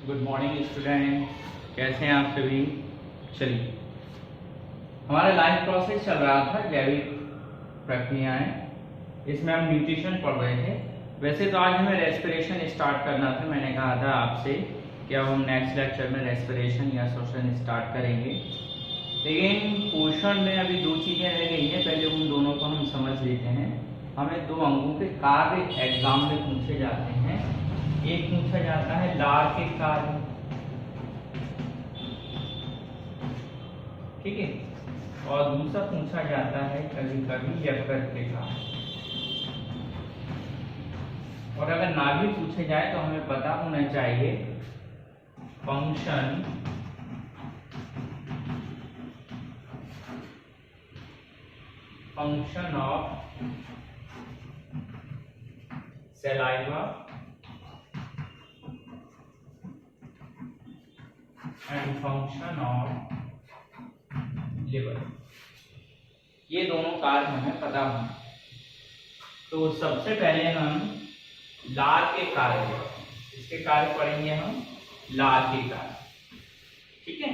Good morning student, कैसे हैं आप सभी। चलिए, हमारा लाइफ प्रोसेस चल रहा था जैविक प्रक्रियाएं, इसमें हम न्यूट्रिशन पढ़ रहे थे। वैसे तो आज हमें रेस्पिरेशन स्टार्ट करना था, मैंने कहा था आपसे कि अब हम नेक्स्ट लेक्चर में रेस्पिरेशन या श्वसन स्टार्ट करेंगे, लेकिन पोषण में अभी दो चीज़ें रह गई हैं। पहले उन दोनों को हम समझ लेते हैं। हमें दो अंगों के कार्य एग्जाम में पूछे जाते हैं। एक पूछा जाता है लार के कार्य, ठीक है, और दूसरा पूछा जाता है कभी कभी यकृत के कार्य। और अगर ना भी पूछे जाए तो हमें पता होना चाहिए function of saliva and function of liver, ये दोनों कार्य हमें पता हों। तो सबसे पहले हम लार के कार्य, इसके कार्य पढ़ेंगे हम लार के कार्य, ठीक है।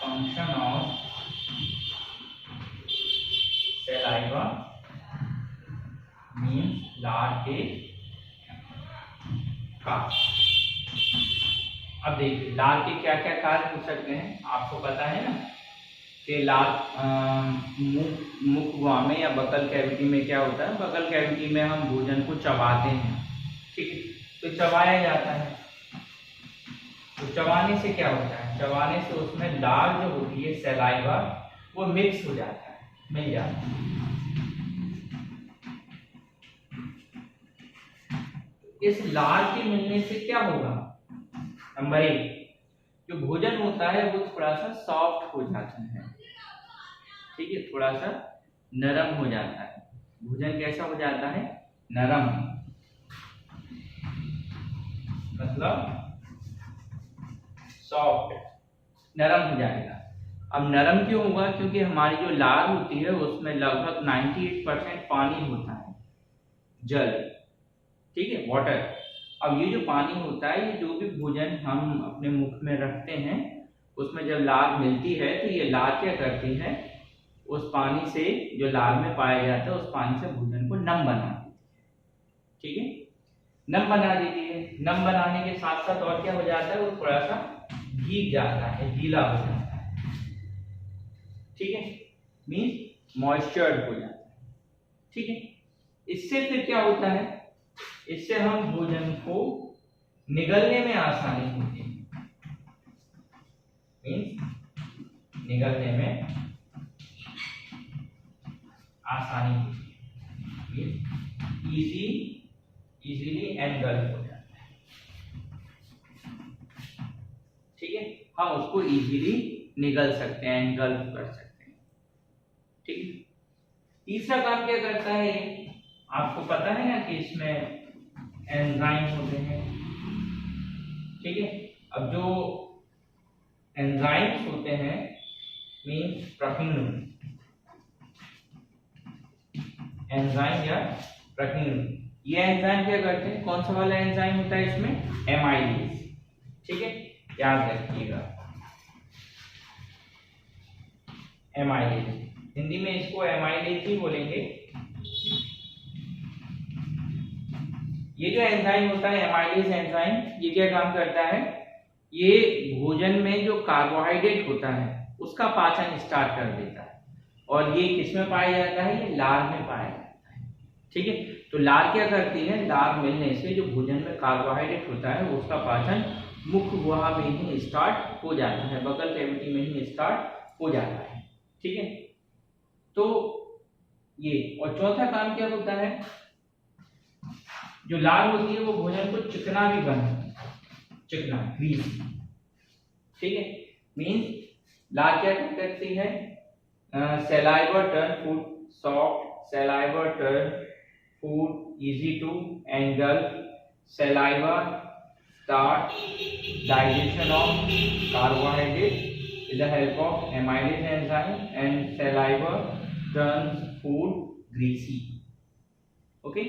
फंक्शन ऑफ सलाइवा मीन्स लार के कार्य। अब देखिए लार के क्या क्या कार्य हो सकते हैं, आपको पता है ना कि लार मुख में या बकल कैविटी में क्या होता है। बकल कैविटी में हम भोजन को चबाते हैं, ठीक है, तो चबाया जाता है। तो चबाने से क्या होता है, चबाने से उसमें लार जो होती है सलाइवा वो मिक्स हो जाता है, मिल जाता है। इस लार के मिलने से क्या होगा, नंबर एक, जो भोजन होता है वो थोड़ा सा सॉफ्ट हो जाता है, ठीक है, थोड़ा सा नरम हो जाता है। भोजन कैसा हो जाता है, नरम, मतलब सॉफ्ट, नरम हो जाएगा। अब नरम क्यों होगा, क्योंकि हमारी जो लार होती है उसमें लगभग 98% पानी होता है, जल, ठीक है, वाटर। अब ये जो पानी होता है, ये जो भी भोजन हम अपने मुख में रखते हैं उसमें जब लार मिलती है तो ये लार क्या करती है, उस पानी से जो लार में पाया जाता है उस पानी से भोजन को नम बना देती है, ठीक है, नम बना देती है। नम बनाने के साथ साथ और क्या हो जाता है, वो थोड़ा सा भीग जाता है, गीला हो जाता है, ठीक है, मीन्स मॉइस्चर्ड हो जाता है, ठीक है। इससे फिर क्या होता है, इससे हम भोजन को निगलने में आसानी होती है, मीन्स निगलने में आसानी होती है, इजीली एनगल्फ हो जाता है, ठीक है, हम उसको इजीली निगल सकते हैं, एनगल्फ कर सकते हैं, ठीक है। तीसरा काम क्या करता है, आपको पता है ना कि इसमें एंजाइम होते हैं, ठीक है। अब जो एंजाइम्स होते हैं मीन्स प्रकीर्णन, एंजाइम या प्रकीर्णन, ये एंजाइम क्या करते हैं, कौन सा वाला एंजाइम होता है इसमें, एमाइलेज, ठीक है, याद रखिएगा, एमाइलेज, हिंदी में इसको एमाइलेज ही बोलेंगे। ये जो एंजाइम होता है एमाइलेज एंजाइम, ये क्या काम करता है, ये भोजन में जो कार्बोहाइड्रेट होता है उसका पाचन स्टार्ट कर देता है, और ये किस में पाया जाता है, ये लार में पाया जाता है, ठीक है। तो लार क्या करती है, लार मिलने से जो भोजन में कार्बोहाइड्रेट होता है उसका पाचन मुख गुहा में ही स्टार्ट हो जाता है, बकल कैविटी में ही स्टार्ट हो जाता है, ठीक है। तो ये, और चौथा काम क्या होता है, जो लार होती है वो भोजन को चिकना भी बनाती है, चिकना, ग्रीस, ठीक है, मीन्स लार क्या करती है, saliva turn food soft, saliva turn food easy to engulf, saliva start digestion of carbohydrate with the help of amylase enzyme, and saliva turns food greasy, okay,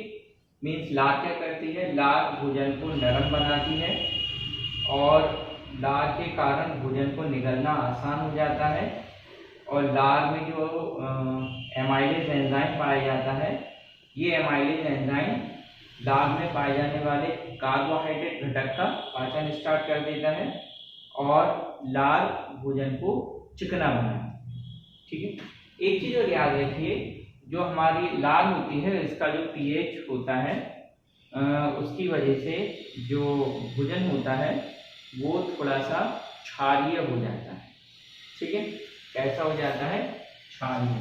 means लार क्या करती है, लार भोजन को नरम बनाती है और लार के कारण भोजन को निगलना आसान हो जाता है। और लार में जो एमाइलेज एंजाइम पाया जाता है, ये एमाइलेज एंजाइम लार में पाए जाने वाले कार्बोहाइड्रेट घटक का पाचन स्टार्ट कर देता है और लार भोजन को चिकना बनाता है। ठीक है, एक चीज और याद रखिए, जो हमारी लार होती है इसका जो पीएच होता है उसकी वजह से जो भोजन होता है वो थोड़ा सा क्षारीय हो जाता है। ठीक है, कैसा हो जाता है, क्षारीय।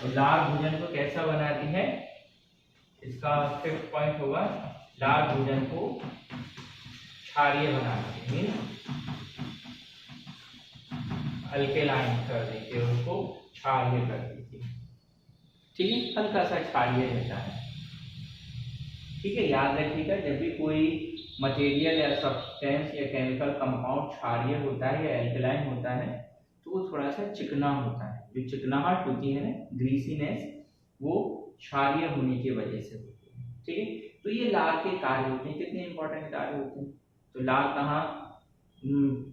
और लार भोजन को कैसा बनाती है, इसका 5th पॉइंट होगा, लार भोजन को क्षारीय बनाती है, अल्केलाइन कर देती है, उसको क्षारीय कर देती है। ठीक है, हल्का सा क्षारीय रहता है। ठीक है, याद रखिएगा, जब भी कोई मटेरियल या सब्सटेंस या केमिकल कंपाउंड क्षारीय होता है या एल्कलाइन होता है तो वो थोड़ा सा चिकना होता है। जो चिकनाहट होती है ना, ग्रीसीनेस, वो क्षारीय होने की वजह से होती है। ठीक है, तो ये लार के कार्य होते हैं। कितने इंपॉर्टेंट कार्य होते हैं। तो लार कहाँ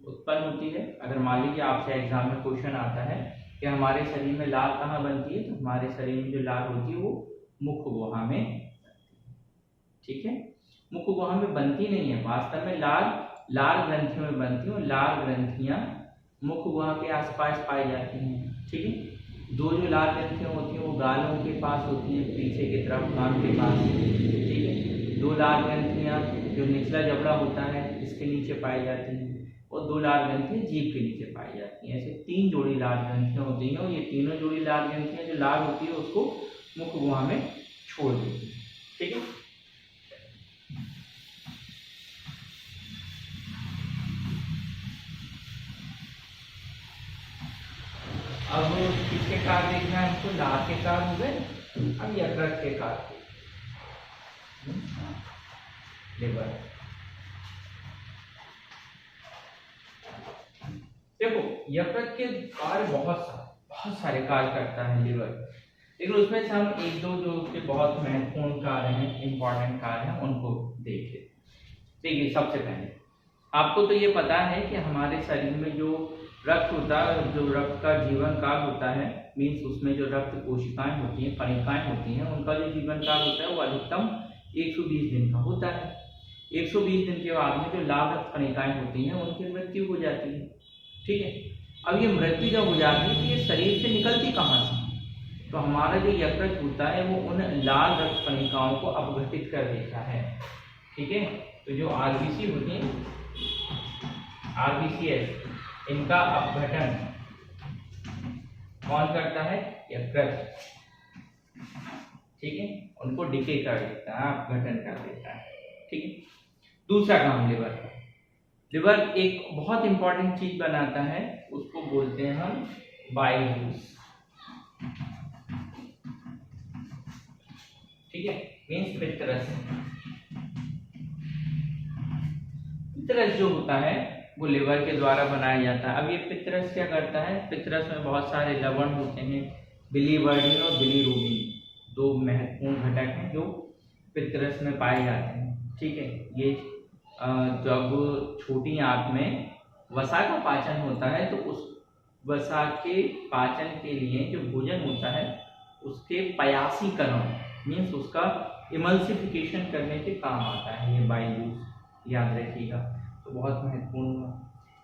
उत्पन्न होती है, अगर मान लीजिए आपसे एग्जाम में क्वेश्चन आता है कि हमारे शरीर में लार कहाँ बनती है, तो हमारे शरीर में जो लार होती है वो मुख गुहा में। ठीक है, मुख गुहा में बनती नहीं है, वास्तव में लार ग्रंथियों में बनती है और लार ग्रंथियां मुख गुहा के आसपास पाई जाती हैं। ठीक है, दो जो लार ग्रंथियां होती हैं वो गालों के पास होती हैं, पीछे की तरफ कान के पास। ठीक है, दो लार ग्रंथियां जो निचला जबड़ा होता है इसके नीचे पाई जाती हैं और दो लार ग्रंथियां जीभ के नीचे पाई जाती हैं। ऐसे 3 जोड़ी लार ग्रंथियां होती हैं और ये तीनों जोड़ी लार ग्रंथियां जो लार होती है उसको मुख गुहा में छोड़ देती है। ठीक है, अब किसके कार्य देखना है हमको, लार के कार्य हो गए। अब यकृत के कार्य, लिवर। देखो, यकृत के कार्य बहुत सारे कार्य करता है लिवर, लेकिन उसमें से हम एक दो जो उसके बहुत महत्वपूर्ण कार्य हैं, इंपॉर्टेंट कार्य हैं, उनको देख लेते हैं। देखिए, सबसे पहले आपको तो ये पता है कि हमारे शरीर में जो रक्त होता है, जो रक्त का जीवन काल होता है, मीन्स उसमें जो रक्त कोशिकाएं होती हैं, कणिकाएं होती हैं, उनका जो जीवन काल होता है वो अधिकतम 120 दिन का होता है। 120 दिन के बाद में जो लाल रक्त कणिकाएं होती हैं उनकी मृत्यु हो जाती है। ठीक है, अब ये मृत्यु जब हो जाती है तो ये शरीर से निकलती कहाँ से, तो हमारा जो यकृत होता है वो उन लाल रक्त कणिकाओं को अपघटित कर देता है। ठीक है, तो जो आरबीसी होती है, आरबीसीएस, इनका अपघटन कौन करता है, यकृत। ठीक है, उनको डिके कर देता है, अपघटन कर देता है। ठीक है, दूसरा काम लिवर। लिवर एक बहुत इंपॉर्टेंट चीज बनाता है, उसको बोलते हैं हम बाइल जूस। ठीक है, मीन्स पित्तरस। पित्तरस जो होता है वो लिवर के द्वारा बनाया जाता है। अब ये पित्तरस क्या करता है, पित्तरस में बहुत सारे लवण होते हैं, बिलीवर्डिन और बिलीरुबिन, 2 महत्वपूर्ण घटक हैं जो पित्तरस में पाए जाते हैं। ठीक है, ये जब छोटी आंत में वसा का पाचन होता है तो उस वसा के पाचन के लिए जो भोजन होता है उसके पयासीकरण, मीन्स उसका इमल्सिफिकेशन करने के काम आता है ये बाइल जूस, याद रखिएगा, तो बहुत महत्वपूर्ण हुआ।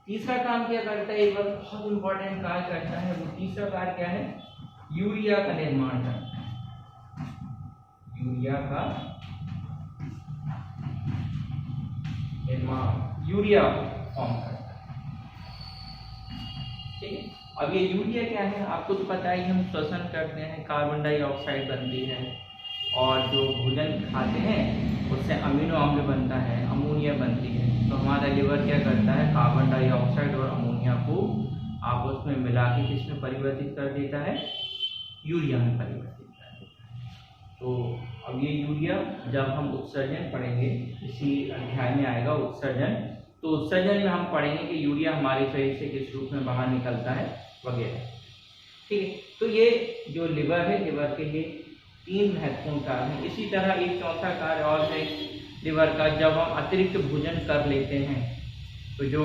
तीसरा काम क्या करता है, एक बार बहुत इंपॉर्टेंट कार्य करता है, वो तीसरा कार्य क्या है, यूरिया का निर्माण करता है। यूरिया का निर्माण, यूरिया फॉर्म करता है। ठीक है, अब ये यूरिया क्या है, आपको तो पता ही, हम श्वसन करते हैं, कार्बन डाइऑक्साइड बनती है और जो भोजन खाते हैं उससे अमीनो अम्ल बनता है, अमोनिया बनती है। तो हमारा लिवर क्या करता है, कार्बन डाइऑक्साइड और अमोनिया को आपस में मिला के किसमें परिवर्तित कर देता है, यूरिया में परिवर्तित कर देता है। तो अब ये यूरिया जब हम उत्सर्जन पढ़ेंगे, इसी अध्याय में आएगा उत्सर्जन, तो उत्सर्जन में हम पढ़ेंगे कि यूरिया हमारे शरीर से किस रूप में बाहर निकलता है वगैरह। ठीक है, तो ये जो लिवर है, लिवर के लिए तीन महत्वपूर्ण कार्य हैं। इसी तरह एक चौथा कार्य और है लिवर का, जब हम अतिरिक्त भोजन कर लेते हैं तो जो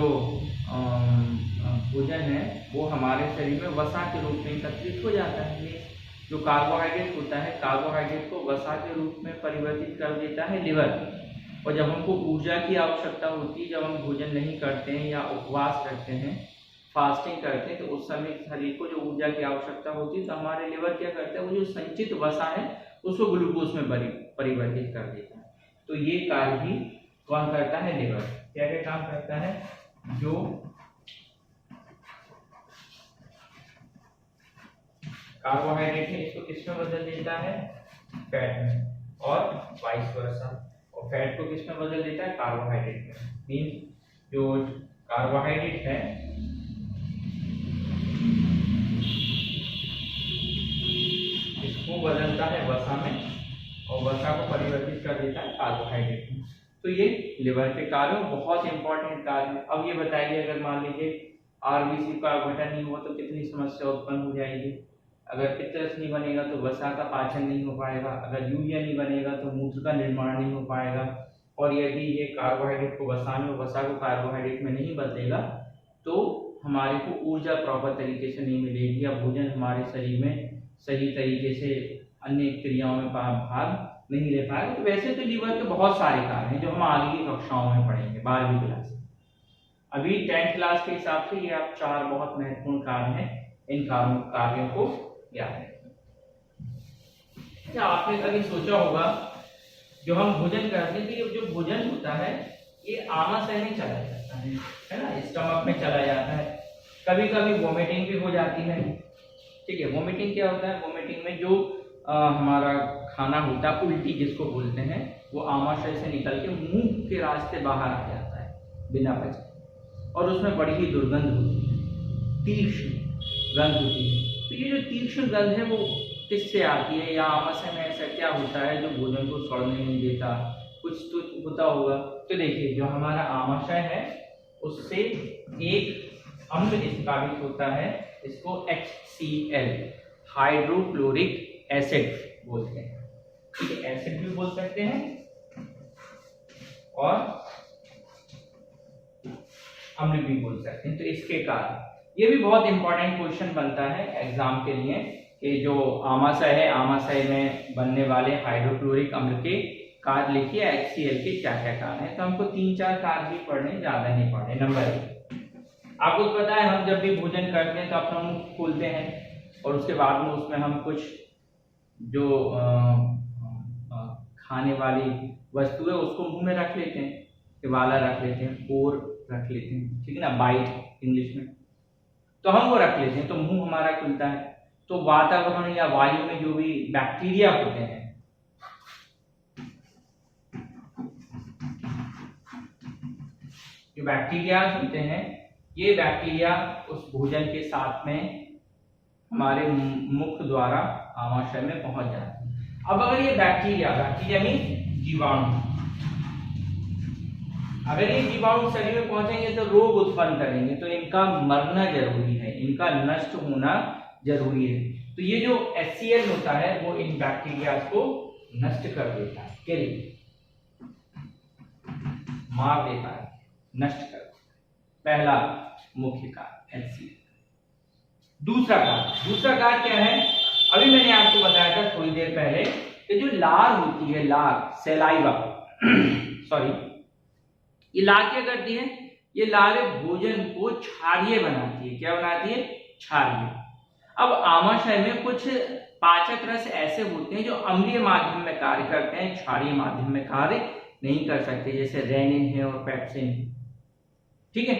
भोजन है वो हमारे शरीर में वसा के रूप में एकत्रित हो जाता है। जो कार्बोहाइड्रेट होता है, कार्बोहाइड्रेट को वसा के रूप में परिवर्तित कर देता है लिवर। और जब हमको ऊर्जा की आवश्यकता होती है, जब हम भोजन नहीं करते हैं या उपवास करते हैं, फास्टिंग करते हैं, तो उस समय शरीर को जो ऊर्जा की आवश्यकता होती है तो हमारे लिवर क्या करता है, वो जो संचित वसा है उसको ग्लूकोज में परिवर्तित कर देता है। तो ये कार्य भी कौन करता है, लिवर। क्या क्या काम करता है, जो कार्बोहाइड्रेट है इसको किस में बदल देता है, फैट में, और वाइस वर्सा। और फैट को किस में बदल देता है, कार्बोहाइड्रेट में। मींस जो कार्बोहाइड्रेट है इसको बदलता है वसा में और वसा को परिवर्तित कर देता है कार्बोहाइड्रेट में। तो ये लिवर के कार्य बहुत इंपॉर्टेंट कार्य है। अब ये बताइए, अगर मान लीजिए आरबीसी का गठन नहीं हुआ तो कितनी समस्या उत्पन्न हो जाएगी। अगर पित्तरस नहीं बनेगा तो वसा का पाचन नहीं हो पाएगा, अगर यूरिया नहीं बनेगा तो मूत्र का निर्माण नहीं हो पाएगा, और यदि ये कार्बोहाइड्रेट को वसा में, वसा को कार्बोहाइड्रेट में नहीं बदलेगा तो हमारे को ऊर्जा प्रॉपर तरीके से नहीं मिलेगी, या भोजन हमारे शरीर में सही तरीके से अन्य क्रियाओं में भाग नहीं ले पाएगा। तो वैसे तो लीवर के बहुत सारे कार्य हैं जो हम आगे की कक्षाओं में पढ़ेंगे 12वीं क्लास में। अभी 10th क्लास के हिसाब से ये आप 4 बहुत महत्वपूर्ण कार्य हैं, इन कार्यों को याद रखें। क्या आपने कभी सोचा होगा, जो हम भोजन करते हैं तो ये जो भोजन होता है ये आमाशय में चला जाता है ना, स्टमक में चला जाता है। कभी कभी वोमिटिंग भी हो जाती है। ठीक है, वोमिटिंग क्या होता है, वोमिटिंग में जो हमारा खाना होता है, उल्टी जिसको बोलते हैं, वो आमाशय से निकल के मुंह के रास्ते बाहर आ जाता है बिना पचे, और उसमें बड़ी ही दुर्गंध होती है, तीक्ष्ण गंध होती है। तो ये जो तीक्ष्ण गंध है वो किससे आती है, या आमाशय में ऐसा क्या होता है जो भोजन को सड़ने नहीं देता, कुछ तो होता होगा। तो देखिए, जो हमारा आमाशय है उससे एक अम्ल निष्कासित होता है, इसको HCl हाइड्रोक्लोरिक एसिड बोलते हैं। ठीक है, एसिड भी बोल सकते हैं और अम्ल भी बोल सकते हैं। तो इसके कारण ये भी बहुत इंपॉर्टेंट क्वेश्चन बनता है एग्जाम के लिए कि जो आमाशय है, आमाशय में बनने वाले हाइड्रोक्लोरिक अम्ल के कार्य लिखिए, HCl के क्या क्या कार्य हैं। तो हमको 3-4 कार्य भी पढ़ने, ज्यादा नहीं पढ़ने। नंबर 1, आपको पता है हम जब भी भोजन करते हैं तो अपना मुंह खोलते हैं और उसके बाद में उसमें हम कुछ जो खाने वाली वस्तु है उसको मुंह में रख लेते हैं, वाला रख लेते हैं, पोर रख लेते हैं, ठीक है ना, बाइट इंग्लिश में। तो हम वो रख लेते हैं तो मुंह हमारा खुलता है। तो वातावरण या वायु में जो भी बैक्टीरिया होते हैं, जो बैक्टीरिया होते हैं, ये बैक्टीरिया उस भोजन के साथ में हमारे मुख द्वारा आमाशय में पहुंच जाते हैं। अब अगर ये बैक्टीरिया मीन्स जीवाणु, अगर ये जीवाणु शरीर में पहुंचेंगे तो रोग उत्पन्न करेंगे, तो इनका मरना जरूरी है, इनका नष्ट होना जरूरी है। तो ये जो HCl होता है वो इन बैक्टीरिया को नष्ट कर देता है, के लिए मार देता है, नष्ट कर देता है। पहला मुख्य कार्य HCl। दूसरा कार्य क्या है, अभी मैंने आपको बताया था थोड़ी देर पहले कि जो लार होती है, लार सैलाइवा सॉरी, ये लार क्या करती है, ये लार भोजन को क्षारीय बनाती है। क्या बनाती है, क्षारीय। अब आमाशय में कुछ पाचक रस ऐसे होते हैं जो अम्लीय माध्यम में कार्य करते हैं, क्षारीय माध्यम में कार्य नहीं कर सकते, जैसे रेनिन है और पेप्सिन है। ठीक है,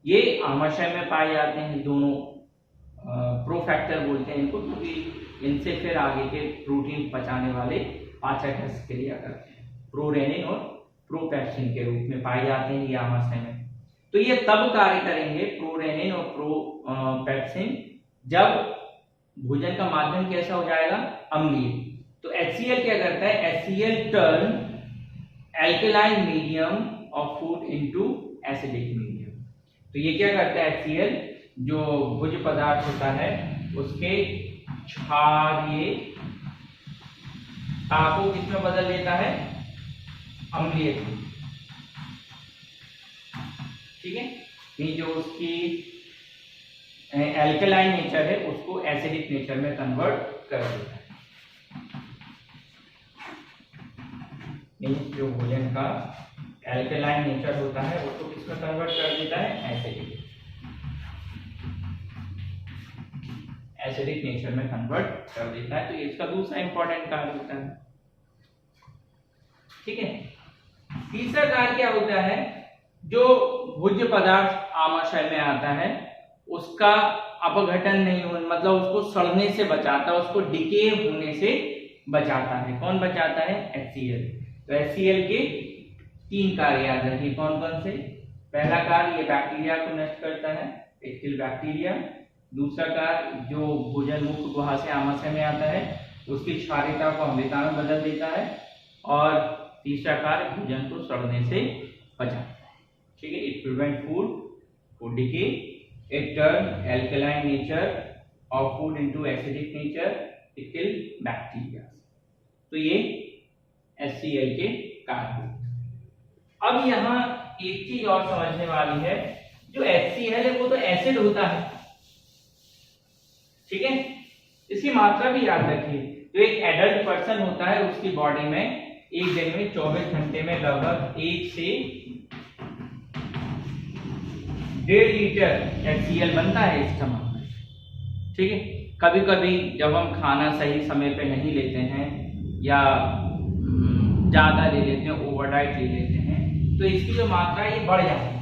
ये आमाशय में पाए जाते हैं दोनों। प्रोफैक्टर बोलते हैं इनको, क्योंकि इनसे फिर आगे के प्रोटीन पचाने वाले पाचक रस क्रिया करते हैं। प्रोरेनिन और प्रोपेप्सिन के रूप में पाए जाते हैं ये आमाशय में। तो ये तब कार्य करेंगे प्रोरेनिन और प्रोपेप्सिन जब भोजन का माध्यम कैसा हो जाएगा, अम्लीय। तो HCl क्या करता है, HCl turn alkaline medium of food into acidic medium. तो ये क्या करता है, HCl जो भोज्य पदार्थ होता है उसके क्षारीय ता को किसमें बदल देता है, अम्लीय में। ठीक है, ये जो उसकी एल्कलाइन नेचर है उसको एसिडिक नेचर में कन्वर्ट कर देता है। जो भोजन का एल्कलाइन नेचर होता है उसको किसमें कन्वर्ट कर देता है, एसिडिक नेचर में कन्वर्ट कर देता है। तो ये इसका दूसरा इंपॉर्टेंट कार्य होता है। ठीक है, तीसरा कार्य क्या होता है, जो भोज्य पदार्थ आमाशय में आता है उसका अपघटन नहीं हो, मतलब उसको सड़ने से बचाता है, उसको डिके होने से बचाता है। कौन बचाता है, HCl। तो HCl के 3 कार्य याद रखिए, कौन कौन से। पहला कार्य ये बैक्टीरिया को नष्ट करता है, एक्टिल बैक्टीरिया। दूसरा कार्य जो भोजन मुक्त गुहा से आमाशय में आता है उसकी क्षारीयता को अम्लता में बदल देता है। और तीसरा कार्य भोजन को सड़ने से बचाता है। ठीक है, it prevent food to decay, it turn alkaline nature of food into acidic nature, it kill bacteria. तो ये HCl के कार्य। अब यहाँ एक चीज और समझने वाली है, जो HCl है वो तो एसिड होता है। ठीक है, इसकी मात्रा भी याद रखिए। जो एक एडल्ट पर्सन होता है उसकी बॉडी में एक दिन में 24 घंटे में लगभग 1 से 1.5 लीटर HCl बनता है स्टमक में। ठीक है, कभी कभी जब हम खाना सही समय पे नहीं लेते हैं या ज्यादा ले लेते हैं, ओवर डाइट ले लेते हैं, तो इसकी जो मात्रा ये बढ़ जाती है।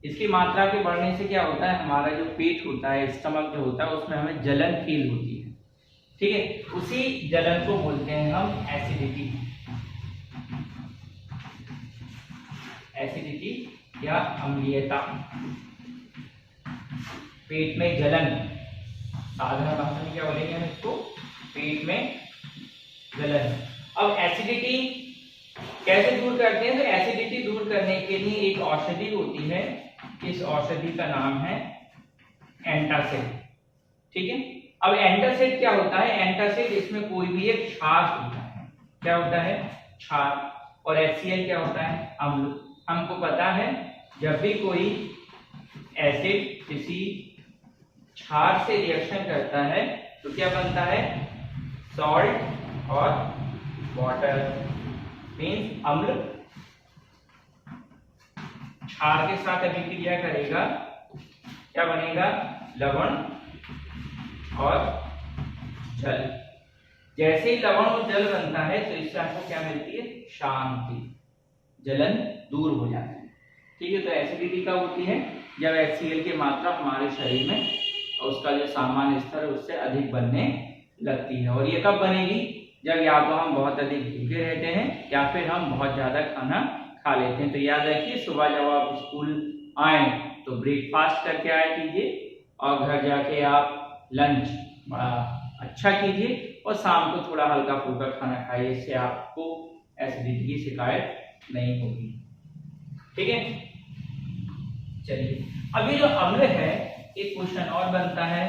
इसकी मात्रा के बढ़ने से क्या होता है, हमारा जो पेट होता है, स्टमक जो होता है, उसमें हमें जलन फील होती है। ठीक है, उसी जलन को बोलते हैं हम एसिडिटी। एसिडिटी या अम्लीयता, पेट में जलन, साधारण भाषा में क्या बोलेंगे हम इसको, पेट में जलन। अब एसिडिटी कैसे दूर करते हैं, तो एसिडिटी दूर करने के लिए एक औषधि होती है, इस औषधि का नाम है एंटासिड। ठीक है, अब एंटासिड क्या होता है, एंटासिड इसमें कोई भी एक क्षार होता है। क्या होता है, क्षार। और HCl क्या होता है, अम्ल। हमको पता है जब भी कोई एसिड किसी क्षार से रिएक्शन करता है तो क्या बनता है, सॉल्ट और वाटर, मीन्स अम्ल क्षार के साथ अभिक्रिया करेगा, क्या बनेगा, लवण और जल। जैसे ही लवण और जल बनता है तो इससे आपको क्या मिलती है, शांति, जलन दूर हो जाती है। ठीक है, तो एसिडिटी कब होती है, जब HCl की मात्रा हमारे शरीर में और उसका जो सामान्य स्तर है उससे अधिक बनने लगती है। और ये कब बनेगी, जब या तो हम बहुत अधिक भूखे रहते हैं या फिर हम बहुत ज्यादा खाना खा लेते हैं। तो याद रखिए, सुबह जब आप स्कूल आए तो ब्रेकफास्ट करके आए कीजिए, और घर जाके आप लंच बड़ा अच्छा कीजिए, और शाम को थोड़ा हल्का फुल्का खाना खाइए। इससे आपको एसिडिटी की शिकायत नहीं होगी। ठीक है, चलिए अब ये जो अम्ल है, एक क्वेश्चन और बनता है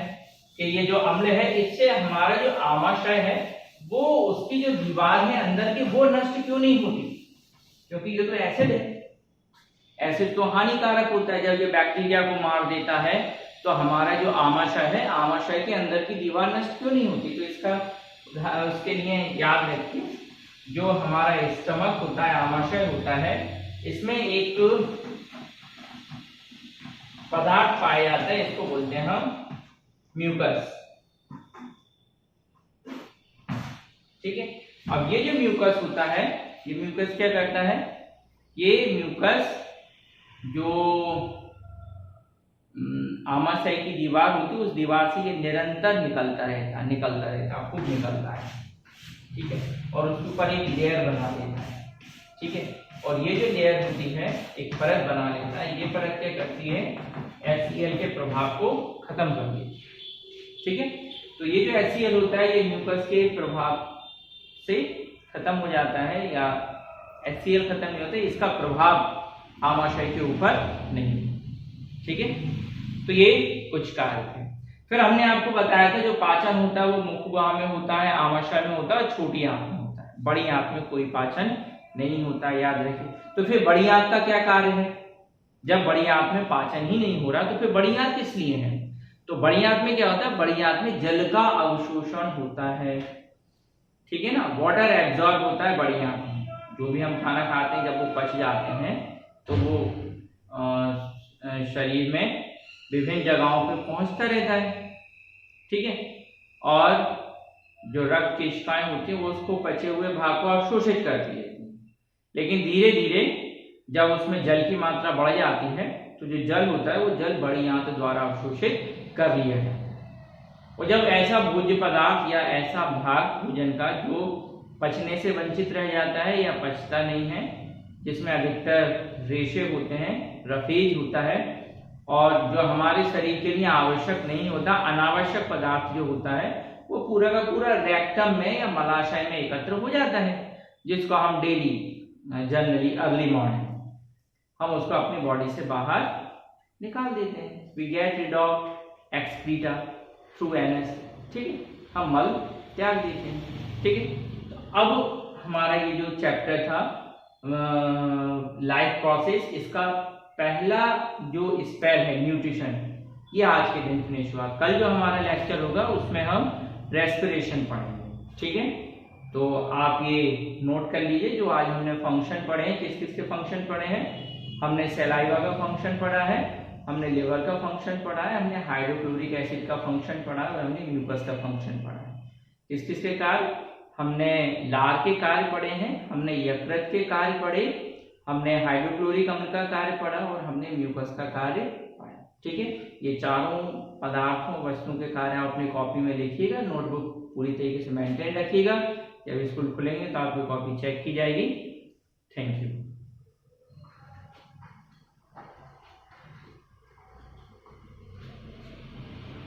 कि ये जो अम्ल है इससे हमारा जो आमाशय है वो उसकी जो दीवार है अंदर की वो नष्ट क्यों नहीं होती, क्योंकि ये तो एसिड है। एसिड तो हानिकारक होता है, जब ये बैक्टीरिया को मार देता है तो हमारा जो आमाशय है, आमाशय के अंदर की दीवार नष्ट क्यों नहीं होती। तो इसका उसके लिए याद रखिए, जो हमारा स्टमक होता है, आमाशय होता है, इसमें एक पदार्थ पाया जाता है, इसको बोलते हैं हम म्यूकस। ठीक है, अब ये जो म्यूकस होता है, ये म्यूकस क्या करता है, ये म्यूकस जो आमाशय की दीवार होती है उस दीवार से ये निरंतर निकलता रहता, खूब निकलता है। ठीक है, और उसके ऊपर एक लेयर बना देता है। ठीक है, और ये जो लेयर होती है एक परत बना लेता है। ये परत क्या करती है, HCl के प्रभाव को खत्म कर देती है। ठीक है, तो ये जो HCl होता है ये म्यूकस के प्रभाव से खत्म हो जाता है, या HCl खत्म नहीं होता, इसका प्रभाव आमाशय के ऊपर नहीं। ठीक है, तो ये कुछ कार्य थे। फिर हमने आपको बताया था जो पाचन होता है वो मुख गुहा में होता है, आमाशय में होता है, छोटी आंत में। बड़ी आंत में कोई पाचन नहीं होता, याद रखिए। तो फिर बड़ी आंत का क्या कार्य है? जब बड़ी आंत में पाचन ही नहीं हो रहा तो फिर बड़ी आंत किस लिए है? तो बड़ी आंत में क्या होता है? बड़ी आंत में जल का अवशोषण होता है, ठीक है ना, वाटर एब्जॉर्ब होता है बड़ी आंत में। जो भी हम खाना खाते हैं जब वो पच जाते हैं तो वो शरीर में विभिन्न जगहों पे पहुंचता रहता है, ठीक है, और जो रक्त केशिकाएं होती है वो उसको पचे हुए भाग को अवशोषित करती है। लेकिन धीरे धीरे जब उसमें जल की मात्रा बढ़ जाती है तो जो जल होता है वो जल बड़ी आंत द्वारा अवशोषित कर लिया जाता है। और जब ऐसा भोज्य पदार्थ या ऐसा भाग भोजन का जो पचने से वंचित रह जाता है या पचता नहीं है, जिसमें अधिकतर रेशे होते हैं, रफेज होता है, और जो हमारे शरीर के लिए आवश्यक नहीं होता, अनावश्यक पदार्थ जो होता है वो पूरा का पूरा रेक्टम में या मलाशय में एकत्र हो जाता है, जिसको हम डेली जनरली अर्ली मॉर्निंग हम उसको अपनी बॉडी से बाहर निकाल देते हैं। We get rid of excreta through anus, ठीक है, हम मल त्याग देते हैं, ठीक है। तो अब हमारा ये जो चैप्टर था लाइफ प्रोसेस, इसका पहला जो स्पेल है न्यूट्रिशन, ये आज के दिन फिनिश हुआ। कल जो हमारा लेक्चर होगा उसमें हम रेस्पिरेशन पढ़ेंगे, ठीक है। तो आप ये नोट कर लीजिए, जो आज हमने फंक्शन पढ़े हैं, किस किस के फंक्शन पढ़े हैं। हमने सलाइवा का फंक्शन पढ़ा है, हमने लिवर का फंक्शन पढ़ा है, हमने हाइड्रोक्लोरिक एसिड का फंक्शन पढ़ा है, और हमने म्यूकस का फंक्शन पढ़ा है। किस किस के कार्य? हमने लार के कार्य पढ़े हैं, हमने यकृत के कार्य पढ़े, हमने हाइड्रोक्लोरिक अम्ल का कार्य पढ़ा, और हमने म्यूकस का कार्य पढ़ा, ठीक है। ये चारों पदार्थों वस्तुओं के कार्य आप अपनी कॉपी में लिखिएगा, नोटबुक पूरी तरीके से मेंटेन रखिएगा। जब स्कूल खुलेंगे तो आपकी कॉपी चेक की जाएगी।